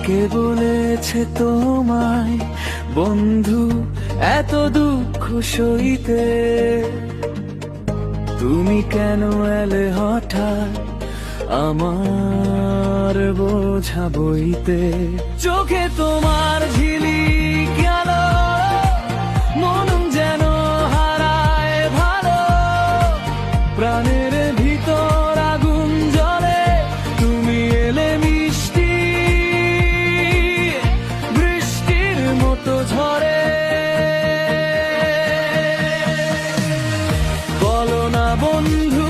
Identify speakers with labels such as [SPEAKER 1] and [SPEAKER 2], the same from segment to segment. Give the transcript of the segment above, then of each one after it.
[SPEAKER 1] কে বলেছে তোমায় বন্ধু এত দুঃখ সইতে? তুমি কেন এলে হঠাৎ আমার বোঝা বইতে? চোখে তোমার ঝিলিক আলো, মন যেন হারায় ভালো, প্রাণের ভিতর আগুন জ্বলে। তুমি এলে মিষ্টি বৃষ্টির মতো ঝরে। বলো না বন্ধু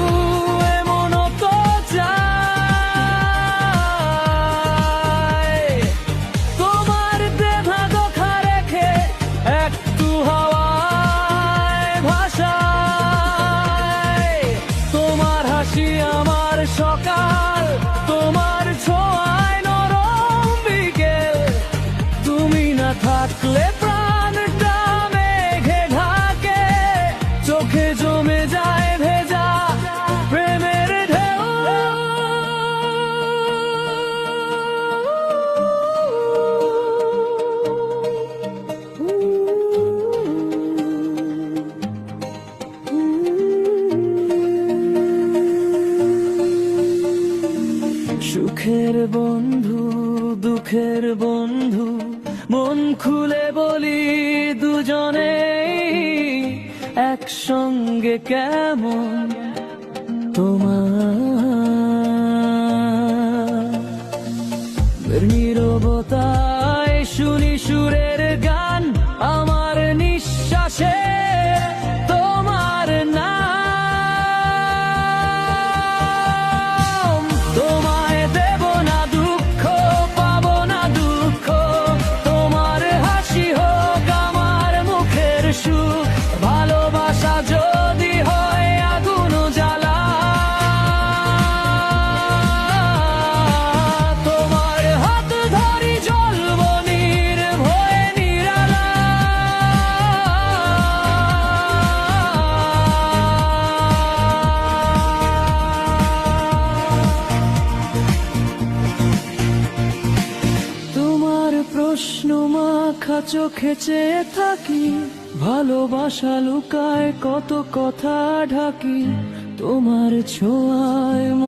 [SPEAKER 1] এমন তো চাই, তোমার দেহা দখা রেখে একটু হাওয়ায় ভাষায়। তোমার হাসি আমার সকাল, তোমার ছোঁয়ায় নরম বিকেল। তুমি না থাকলে প্রাণটা মেঘে ঢাকে, চোখে জমে যায় ভেজা প্রেমের ঢেউ। সুখের বন্ধু দুঃখের বন্ধু, মন খুলে বলি দুজনে একসঙ্গে কেমন তোমার নীরবতায় শুনি সুরের গান, আমার নিঃশ্বাসে তোমার নাম। তোমায় দেব না দুঃখ, পাবো না দুঃখ, তোমার হাসি হোক আমার মুখের সুখ। ভালোবাসা যদি হয় আগুন জ্বালা, তোমার হাত ধরি জ্বলব নির্ভয়ে নিরালা। তোমার প্রশ্ন মাখা চোখে চেয়ে থাকি, ভালোবাসা লুকায় কত কথা ঢাকি। তোমার ছোঁয়ায়